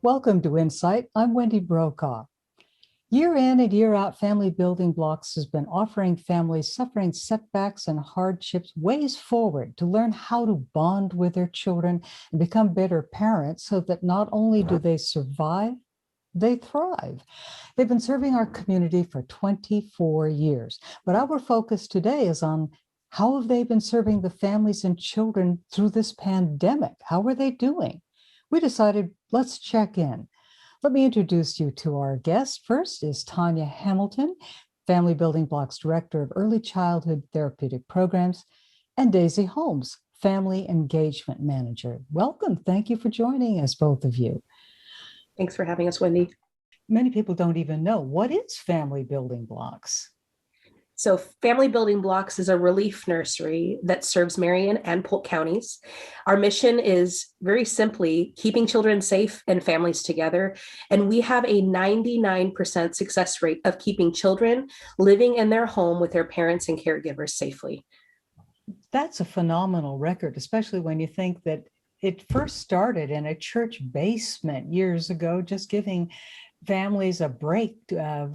Welcome to InSight. I'm Wendy Brokaw. Year in and year out, Family Building Blocks has been offering families suffering setbacks and hardships ways forward to learn how to bond with their children and become better parents so that not only do they survive, they thrive. They've been serving our community for 24 years, but our focus today is on how have they been serving the families and children through this pandemic? How are they doing? We decided, let's check in. Let me introduce you to our guest. First is Tanya Hamilton, Family Building Blocks Director of Early Childhood Therapeutic Programs, and Daisy Holmes, Family Engagement Manager. Welcome. Thank you for joining us, both of you. Thanks for having us, Wendy. Many people don't even know, what is Family Building Blocks? So Family Building Blocks is a relief nursery that serves Marion and Polk counties. Our mission is very simply keeping children safe and families together. And we have a 99% success rate of keeping children living in their home with their parents and caregivers safely. That's a phenomenal record, especially when you think that it first started in a church basement years ago, just giving families a break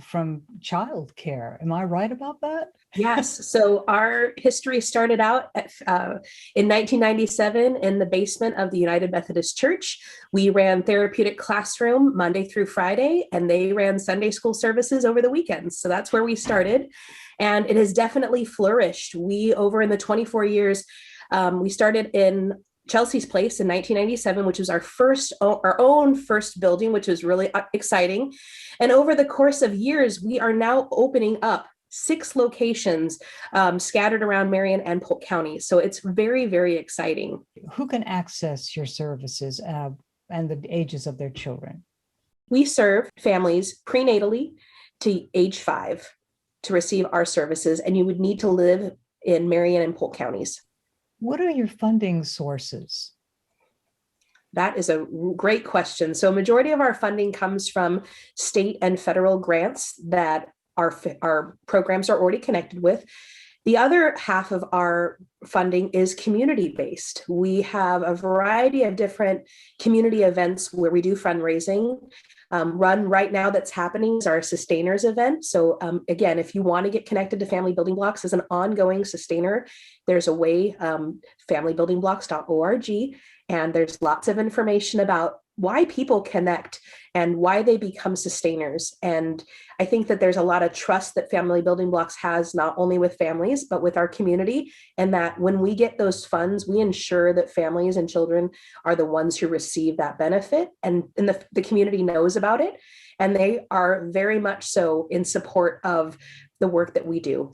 from childcare. Am I right about that? Yes. So our history started out in 1997 in the basement of the United Methodist Church. We ran therapeutic classroom Monday through Friday, and they ran Sunday school services over the weekends. So that's where we started. And it has definitely flourished. We, over in the 24 years, we started in Chelsea's Place in 1997, which was our own first building, which was really exciting. And over the course of years, we are now opening up 6 locations scattered around Marion and Polk County. So it's very, very exciting. Who can access your services and the ages of their children? We serve families prenatally to age 5 to receive our services, and you would need to live in Marion and Polk counties. What are your funding sources? That is a great question. So majority of our funding comes from state and federal grants that our programs are already connected with. The other half of our funding is community-based. We have a variety of different community events where we do fundraising. Run right now that's happening is our Sustainers event. So again, if you want to get connected to Family Building Blocks as an ongoing sustainer, there's a way, familybuildingblocks.org, and there's lots of information about why people connect and why they become sustainers. And I think that there's a lot of trust that Family Building Blocks has, not only with families, but with our community. And that when we get those funds, we ensure that families and children are the ones who receive that benefit. And the community knows about it. And they are very much so in support of the work that we do.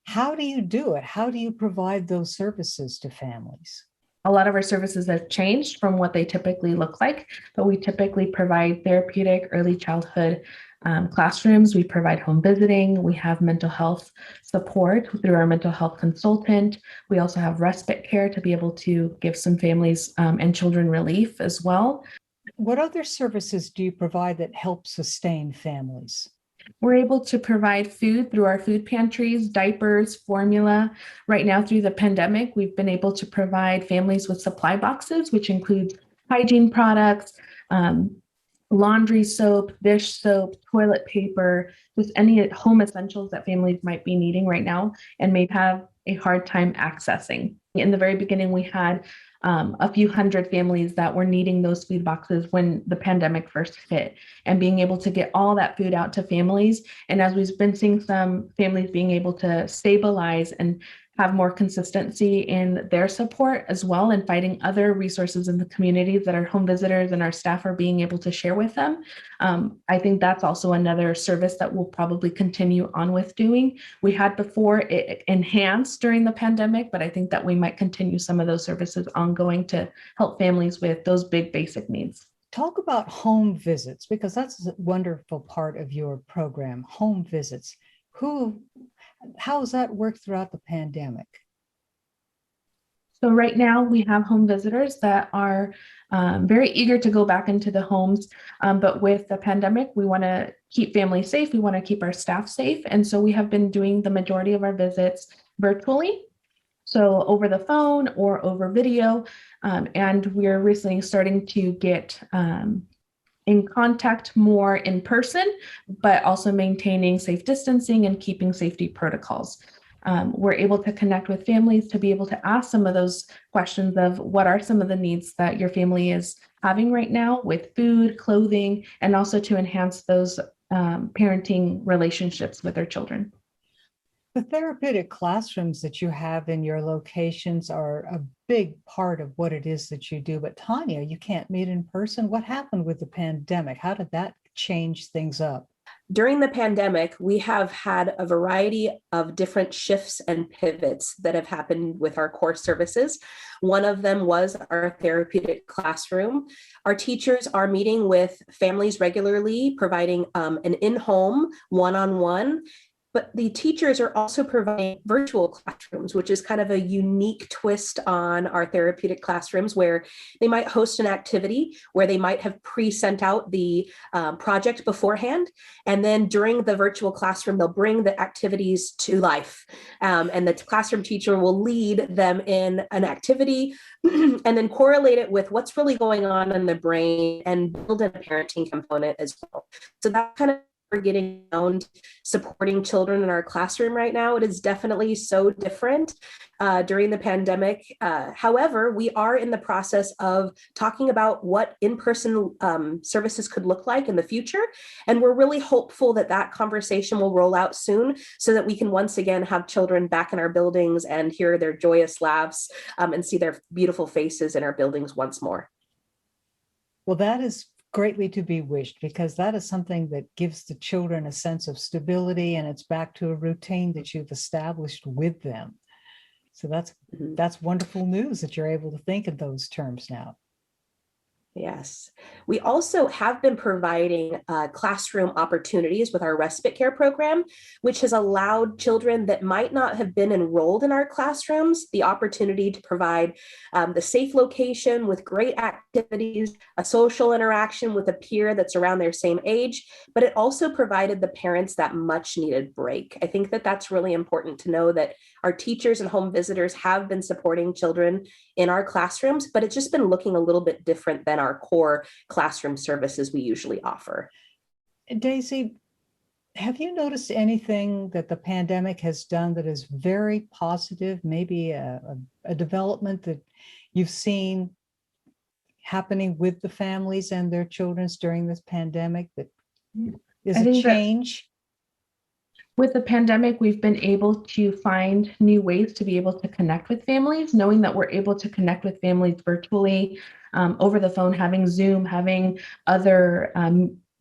How do you do it? How do you provide those services to families? A lot of our services have changed from what they typically look like, but we typically provide therapeutic early childhood classrooms. We provide home visiting. We have mental health support through our mental health consultant. We also have respite care to be able to give some families and children relief as well. What other services do you provide that help sustain families? We're able to provide food through our food pantries, diapers, formula. Right now, through the pandemic, we've been able to provide families with supply boxes, which includes hygiene products, laundry soap, dish soap, toilet paper, just any home essentials that families might be needing right now and may have a hard time accessing. In the very beginning, we had a few hundred families that were needing those food boxes when the pandemic first hit, and being able to get all that food out to families. And as we've been seeing some families being able to stabilize and have more consistency in their support as well, and finding other resources in the community that our home visitors and our staff are being able to share with them. I think that's also another service that we'll probably continue on with doing. We had before it enhanced during the pandemic, but I think that we might continue some of those services ongoing to help families with those big basic needs. Talk about home visits, because that's a wonderful part of your program, home visits. How has that worked throughout the pandemic? So right now we have home visitors that are very eager to go back into the homes. But with the pandemic, we want to keep families safe. We want to keep our staff safe. And so we have been doing the majority of our visits virtually. So over the phone or over video. And we're recently starting to get in contact more in person, but also maintaining safe distancing and keeping safety protocols. We're able to connect with families to be able to ask some of those questions of what are some of the needs that your family is having right now with food, clothing, and also to enhance those parenting relationships with their children. The therapeutic classrooms that you have in your locations are a big part of what it is that you do. But Tanya, you can't meet in person. What happened with the pandemic? How did that change things up? During the pandemic, we have had a variety of different shifts and pivots that have happened with our core services. One of them was our therapeutic classroom. Our teachers are meeting with families regularly, providing an in-home one-on-one. But the teachers are also providing virtual classrooms, which is kind of a unique twist on our therapeutic classrooms, where they might host an activity where they might have pre-sent out the project beforehand. And then during the virtual classroom, they'll bring the activities to life. And the classroom teacher will lead them in an activity and then correlate it with what's really going on in the brain and build in a parenting component as well. So that kind of we're getting around supporting children in our classroom right now. It is definitely so different during the pandemic. However, we are in the process of talking about what in-person services could look like in the future. And we're really hopeful that that conversation will roll out soon so that we can once again have children back in our buildings and hear their joyous laughs and see their beautiful faces in our buildings once more. Well, that is greatly to be wished, because that is something that gives the children a sense of stability, and it's back to a routine that you've established with them. So that's wonderful news that you're able to think in those terms now. Yes. We also have been providing classroom opportunities with our respite care program, which has allowed children that might not have been enrolled in our classrooms the opportunity to provide the safe location with great activities, a social interaction with a peer that's around their same age, but it also provided the parents that much needed break. I think that that's really important to know, that our teachers and home visitors have been supporting children in our classrooms, but it's just been looking a little bit different than our core classroom services we usually offer. Daisy, have you noticed anything that the pandemic has done that is very positive, maybe a development that you've seen happening with the families and their children during this pandemic that is a change? With the pandemic, we've been able to find new ways to be able to connect with families, knowing that we're able to connect with families virtually, over the phone, having Zoom, having other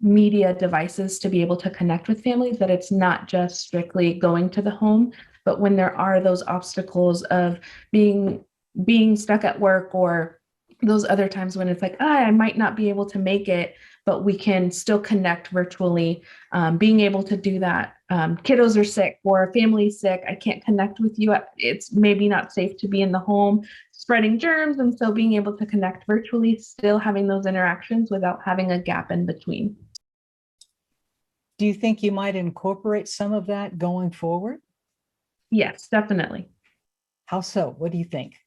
media devices to be able to connect with families, that it's not just strictly going to the home, but when there are those obstacles of being stuck at work, or those other times when it's like, I might not be able to make it, but we can still connect virtually, being able to do that. Kiddos are sick or family's sick, I can't connect with you. It's maybe not safe to be in the home spreading germs. And so being able to connect virtually, still having those interactions without having a gap in between. Do you think you might incorporate some of that going forward? Yes, definitely. How so? What do you think?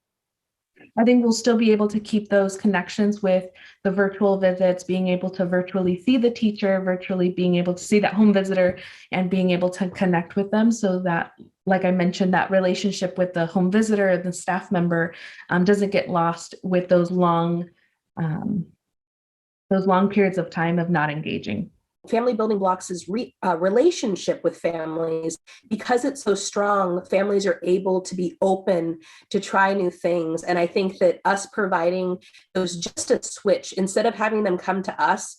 I think we'll still be able to keep those connections with the virtual visits, being able to virtually see the teacher, virtually being able to see that home visitor, and being able to connect with them, so that, like I mentioned, that relationship with the home visitor and the staff member doesn't get lost with those long periods of time of not engaging. Family Building Blocks' relationship with families, because it's so strong, families are able to be open to try new things. And I think that us providing those, just a switch, instead of having them come to us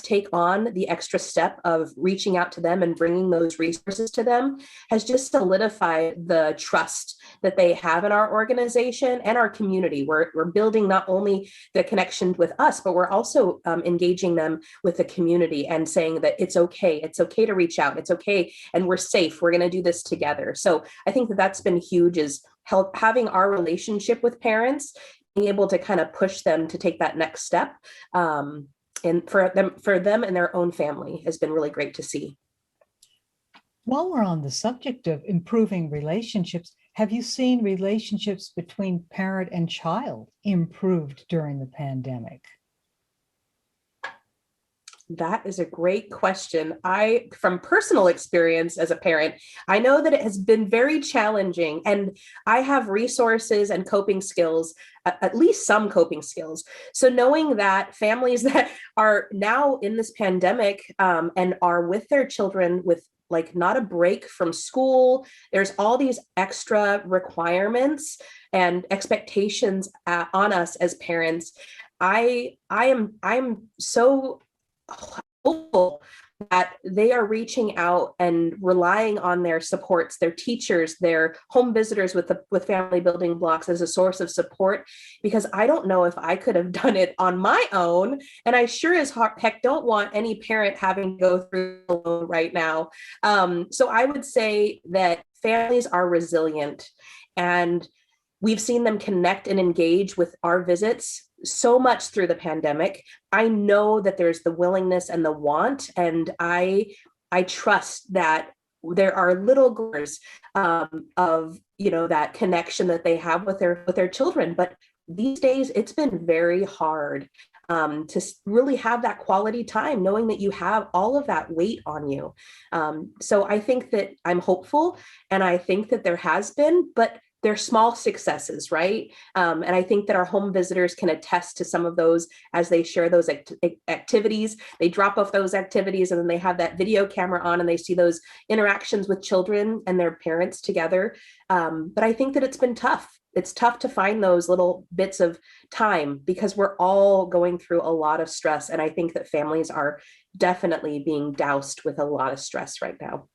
take on the extra step of reaching out to them and bringing those resources to them, has just solidified the trust that they have in our organization and our community. We're building not only the connection with us, but we're also engaging them with the community and saying that it's okay to reach out, it's okay, and we're safe, we're going to do this together. So I think that that's been huge, is having our relationship with parents, being able to kind of push them to take that next step. And for them and their own family has been really great to see. While we're on the subject of improving relationships, have you seen relationships between parent and child improved during the pandemic? That is a great question. From personal experience as a parent, I know that it has been very challenging, and I have resources and coping skills, at least some coping skills. So knowing that families that are now in this pandemic and are with their children with like not a break from school, there's all these extra requirements and expectations on us as parents. I'm so hopeful that they are reaching out and relying on their supports, their teachers, their home visitors with family building blocks as a source of support, because I don't know if I could have done it on my own. And I sure as heck don't want any parent having to go through alone right now. So I would say that families are resilient, and we've seen them connect and engage with our visits so much through the pandemic. I know that there's the willingness and the want, and I trust that there are little glimmers of that connection that they have with their children. But these days, it's been very hard to really have that quality time, knowing that you have all of that weight on you. So I think that I'm hopeful, and I think that there has been, but they're small successes, right? And I think that our home visitors can attest to some of those as they share those activities. They drop off those activities, and then they have that video camera on, and they see those interactions with children and their parents together. But I think that it's been tough. It's tough to find those little bits of time because we're all going through a lot of stress. And I think that families are definitely being doused with a lot of stress right now.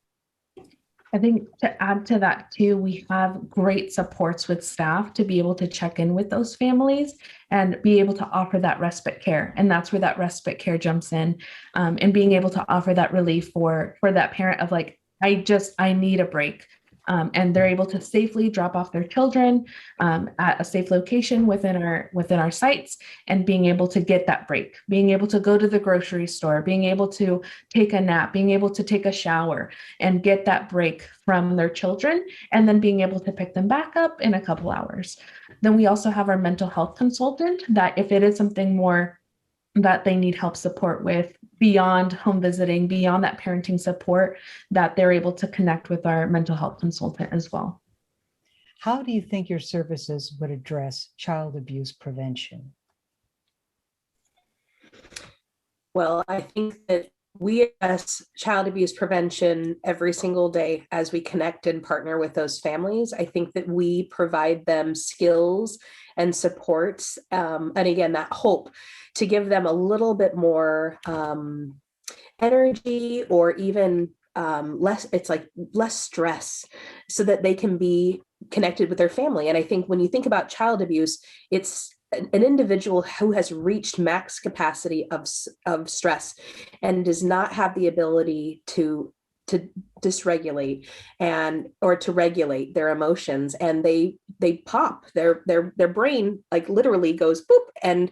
I think to add to that too, we have great supports with staff to be able to check in with those families and be able to offer that respite care. And that's where that respite care jumps in, and being able to offer that relief for that parent of like, I need a break. And they're able to safely drop off their children at a safe location within our sites, and being able to get that break, being able to go to the grocery store, being able to take a nap, being able to take a shower and get that break from their children, and then being able to pick them back up in a couple hours. Then we also have our mental health consultant that if it is something more that they need help support with beyond home visiting, beyond that parenting support, that they're able to connect with our mental health consultant as well. How do you think your services would address child abuse prevention? Well, I think that we address child abuse prevention every single day as we connect and partner with those families. I think that we provide them skills and supports, and again, that hope to give them a little bit more energy, or even less stress, so that they can be connected with their family. And I think when you think about child abuse, it's an individual who has reached max capacity of stress and does not have the ability to dysregulate or to regulate their emotions, and they pop, their brain like literally goes boop, and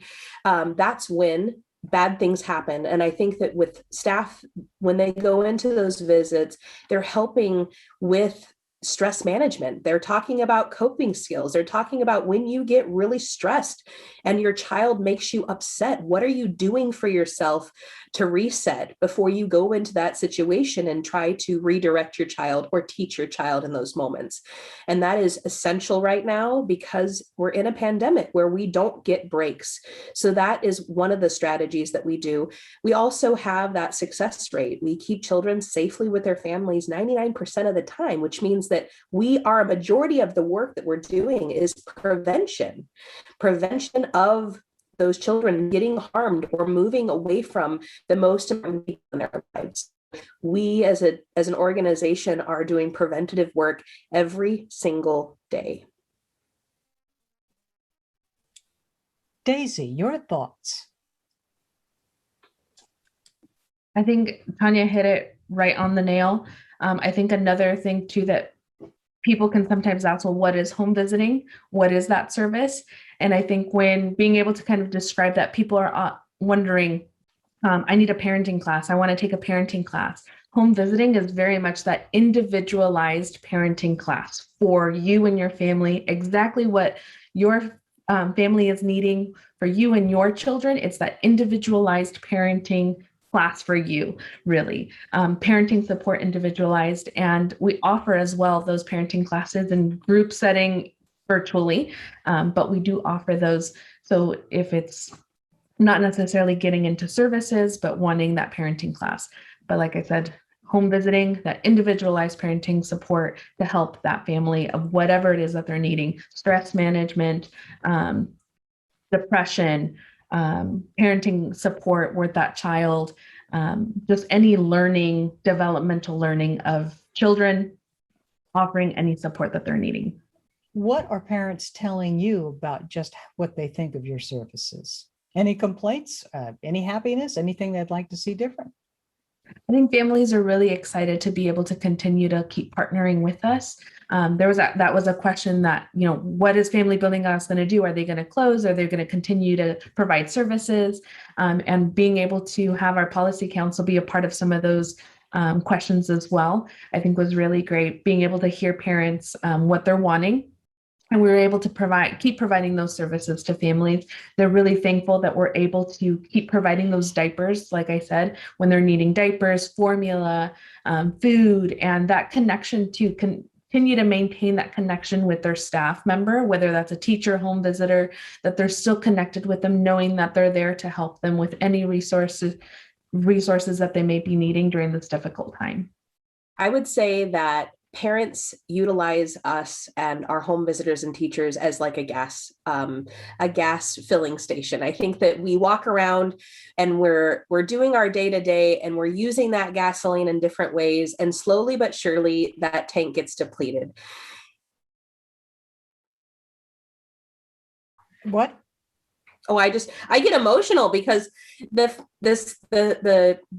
that's when bad things happen. And I think that with staff, when they go into those visits, they're helping with stress management. They're talking about coping skills. They're talking about when you get really stressed and your child makes you upset, what are you doing for yourself to reset before you go into that situation and try to redirect your child or teach your child in those moments. And that is essential right now because we're in a pandemic where we don't get breaks. So that is one of the strategies that we do. We also have that success rate. We keep children safely with their families 99% of the time, which means that a majority of the work that we're doing is prevention of those children getting harmed or moving away from the most important people in their lives. We as an organization are doing preventative work every single day. Daisy, your thoughts? I think Tanya hit it right on the nail. I think another thing too that people can sometimes ask, well, what is home visiting? What is that service? And I think when being able to kind of describe that, people are wondering, I need a parenting class. I want to take a parenting class. Home visiting is very much that individualized parenting class for you and your family, exactly what your family is needing for you and your children. It's that individualized parenting class for you, really. Parenting support individualized, and we offer as well those parenting classes in group setting virtually, but we do offer those. So if it's not necessarily getting into services, but wanting that parenting class, but like I said, home visiting, that individualized parenting support to help that family of whatever it is that they're needing, stress management, depression, parenting support with that child, just any learning, developmental learning of children, offering any support that they're needing. What are parents telling you about just what they think of your services? Any complaints, any happiness, anything they'd like to see different? I think families are really excited to be able to continue to keep partnering with us. That was a question that, what is Family Building Blocks going to do? Are they going to close? Are they going to continue to provide services? And being able to have our policy council be a part of some of those questions as well, I think was really great. Being able to hear parents what they're wanting. And we were able to keep providing those services to families. They're really thankful that we're able to keep providing those diapers, like I said, when they're needing diapers, formula, food, and that connection to continue to maintain that connection with their staff member, whether that's a teacher, home visitor, that they're still connected with them, knowing that they're there to help them with any resources that they may be needing during this difficult time. I would say that parents utilize us and our home visitors and teachers as like a gas filling station. I think that we walk around and we're doing our day-to-day and we're using that gasoline in different ways, and slowly but surely that tank gets depleted. What? Oh, I get emotional because the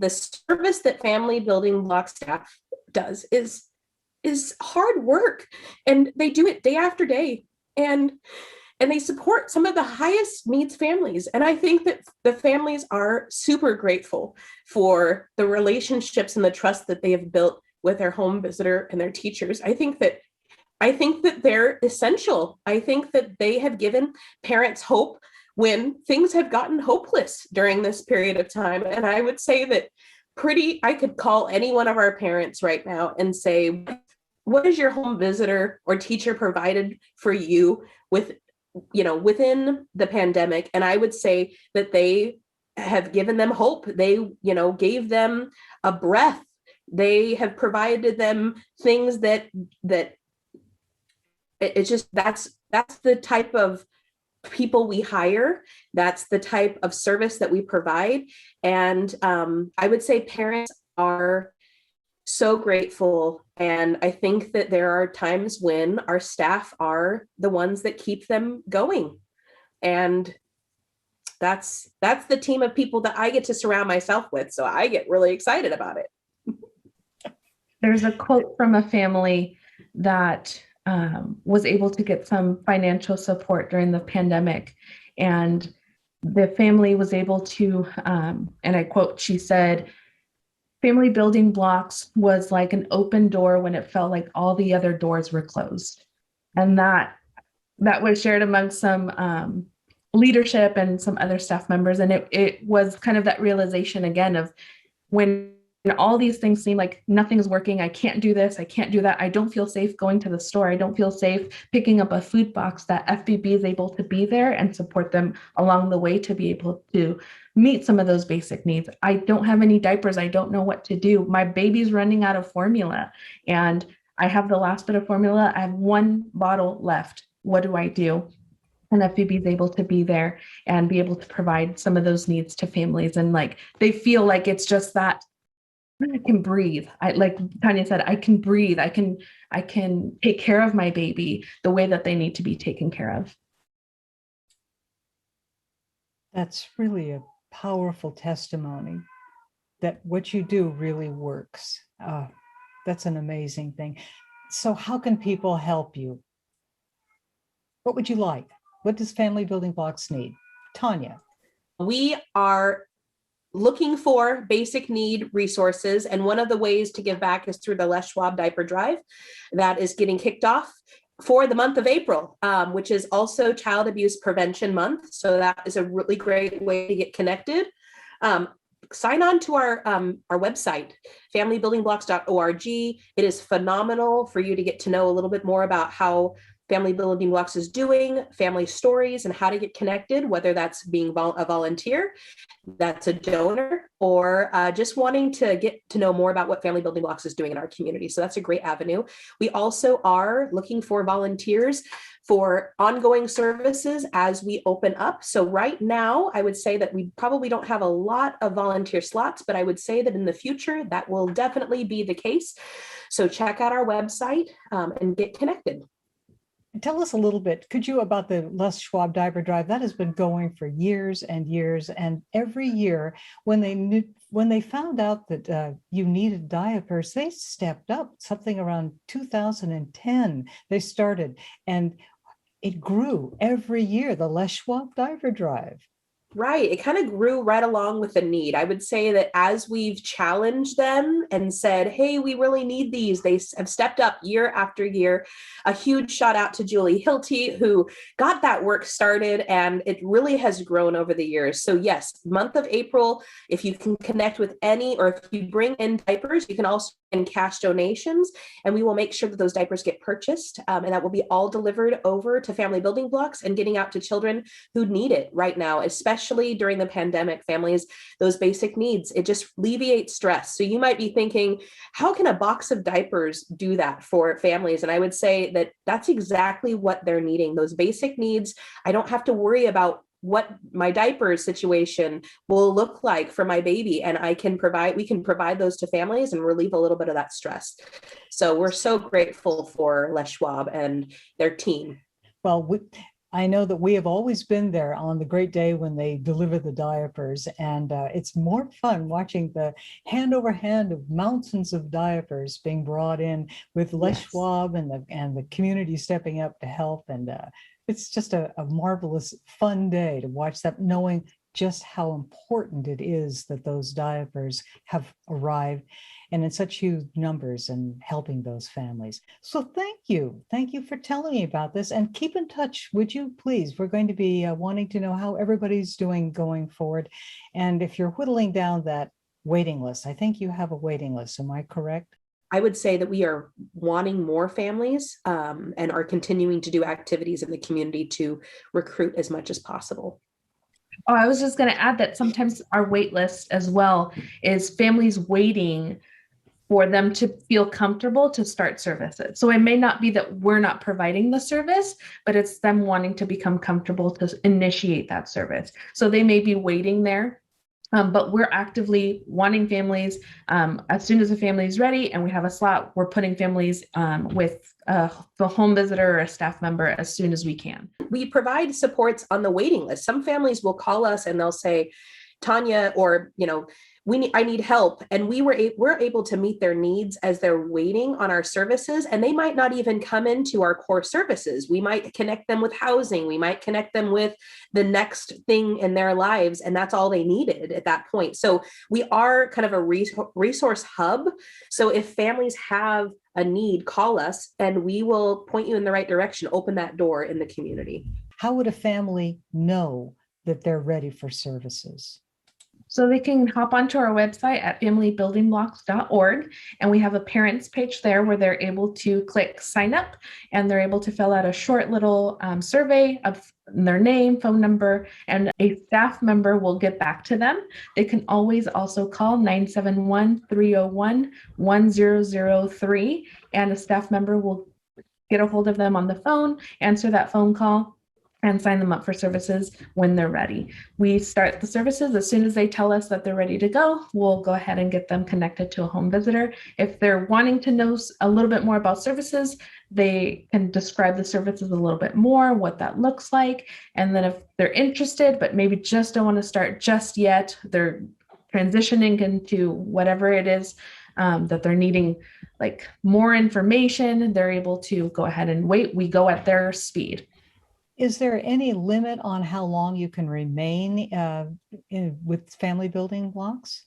service that Family Building Block staff does is hard work, and they do it day after day, and they support some of the highest needs families. And I think that the families are super grateful for the relationships and the trust that they have built with their home visitor and their teachers. I think that they're essential. I think that they have given parents hope when things have gotten hopeless during this period of time. And I would say that I could call any one of our parents right now and say, what has your home visitor or teacher provided for you within the pandemic? And I would say that they have given them hope. They, gave them a breath. They have provided them things that it's just, that's the type of people we hire. That's the type of service that we provide. And I would say parents are so grateful. And I think that there are times when our staff are the ones that keep them going. And that's the team of people that I get to surround myself with. So I get really excited about it. There's a quote from a family that was able to get some financial support during the pandemic. And the family was able to, and I quote, she said, Family Building Blocks was like an open door when it felt like all the other doors were closed. And that was shared among some leadership and some other staff members. And it was kind of that realization again of when all these things seem like nothing's working. I can't do this. I can't do that. I don't feel safe going to the store. I don't feel safe picking up a food box, that FBB is able to be there and support them along the way to be able to meet some of those basic needs. I don't have any diapers. I don't know what to do. My baby's running out of formula and I have the last bit of formula. I have one bottle left. What do I do? And FBB is able to be there and be able to provide some of those needs to families. And they feel like it's just that I can breathe. Like Tanya said, I can breathe. I can take care of my baby the way that they need to be taken care of. That's really a powerful testimony that what you do really works. That's an amazing thing. So how can people help you? What would you like? What does Family Building Blocks need? Tanya. We are looking for basic need resources. And one of the ways to give back is through the Schwab Diaper Drive that is getting kicked off for the month of April, which is also Child Abuse Prevention Month. So that is a really great way to get connected. sign on to our website, familybuildingblocks.org. It is phenomenal for you to get to know a little bit more about how Family Building Blocks is doing, family stories, and how to get connected, whether that's being a volunteer, that's a donor, or just wanting to get to know more about what Family Building Blocks is doing in our community. So that's a great avenue. We also are looking for volunteers for ongoing services as we open up. So right now, I would say that we probably don't have a lot of volunteer slots, but I would say that in the future, that will definitely be the case. So check out our website and get connected. Tell us a little bit, could you, about the Les Schwab Diaper Drive? That has been going for years and years. And every year when they found out that you needed diapers, they stepped up. Something around 2010, they started, and it grew every year, the Les Schwab Diaper Drive. Right. It kind of grew right along with the need. I would say that as we've challenged them and said, hey, we really need these, they have stepped up year after year. A huge shout out to Julie Hilty, who got that work started, and it really has grown over the years. So yes, month of April, if you can connect with any, or if you bring in diapers, you can also in cash donations, and we will make sure that those diapers get purchased, and that will be all delivered over to Family Building Blocks and getting out to children who need it right now, especially during the pandemic. Families, those basic needs, it just alleviates stress. So you might be thinking, how can a box of diapers do that for families? And I would say that that's exactly what they're needing, those basic needs. I don't have to worry about what my diaper situation will look like for my baby, and we can provide those to families and relieve a little bit of that stress. So we're so grateful for Les Schwab and their team. Well, I know that we have always been there on the great day when they deliver the diapers, and it's more fun watching the hand over hand of mountains of diapers being brought in with Les Schwab and the community stepping up to help. And it's just a marvelous, fun day to watch that, knowing just how important it is that those diapers have arrived and in such huge numbers and helping those families. So thank you. Thank you for telling me about this, and keep in touch, would you please? We're going to be wanting to know how everybody's doing going forward. And if you're whittling down that waiting list, I think you have a waiting list, am I correct? I would say that we are wanting more families and are continuing to do activities in the community to recruit as much as possible. Oh, I was just going to add that sometimes our wait list as well is families waiting for them to feel comfortable to start services. So it may not be that we're not providing the service, but it's them wanting to become comfortable to initiate that service. So they may be waiting there. But we're actively wanting families, as soon as a family is ready and we have a slot, we're putting families with the home visitor or a staff member as soon as we can. We provide supports on the waiting list. Some families will call us and they'll say, Tanya, or, I need help. And we're able to meet their needs as they're waiting on our services. And they might not even come into our core services. We might connect them with housing. We might connect them with the next thing in their lives. And that's all they needed at that point. So we are kind of a resource hub. So if families have a need, call us and we will point you in the right direction, open that door in the community. How would a family know that they're ready for services? So they can hop onto our website at familybuildingblocks.org, and we have a parents page there where they're able to click sign up, and they're able to fill out a short little survey of their name, phone number, and a staff member will get back to them. They can always also call 971-301-1003, and a staff member will get a hold of them on the phone, answer that phone call, and sign them up for services when they're ready. We start the services as soon as they tell us that they're ready to go. We'll go ahead and get them connected to a home visitor. If they're wanting to know a little bit more about services, they can describe the services a little bit more, what that looks like. And then if they're interested, but maybe just don't want to start just yet, they're transitioning into whatever it is that they're needing, like more information, they're able to go ahead and wait. We go at their speed. Is there any limit on how long you can remain with Family Building Blocks?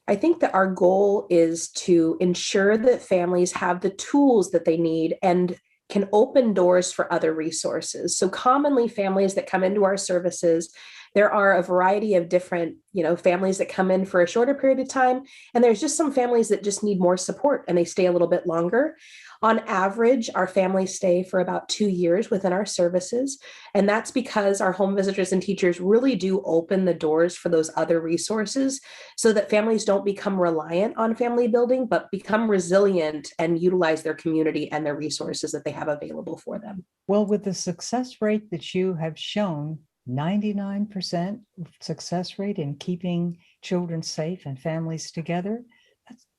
I think that our goal is to ensure that families have the tools that they need and can open doors for other resources. So commonly families that come into our services, There are a variety of different, families that come in for a shorter period of time. And there's just some families that just need more support and they stay a little bit longer. On average, our families stay for about 2 years within our services. And that's because our home visitors and teachers really do open the doors for those other resources so that families don't become reliant on family building, but become resilient and utilize their community and their resources that they have available for them. Well, with the success rate that you have shown, 99% success rate in keeping children safe and families together,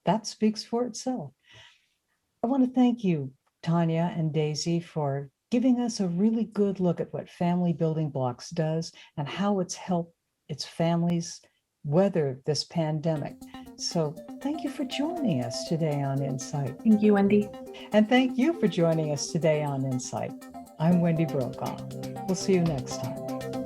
that speaks for itself. I want to thank you, Tanya and Daisy, for giving us a really good look at what Family Building Blocks does and how it's helped its families weather this pandemic. So thank you for joining us today on InSight. Thank you, Wendy. And thank you for joining us today on InSight. I'm Wendy Brokaw. We'll see you next time.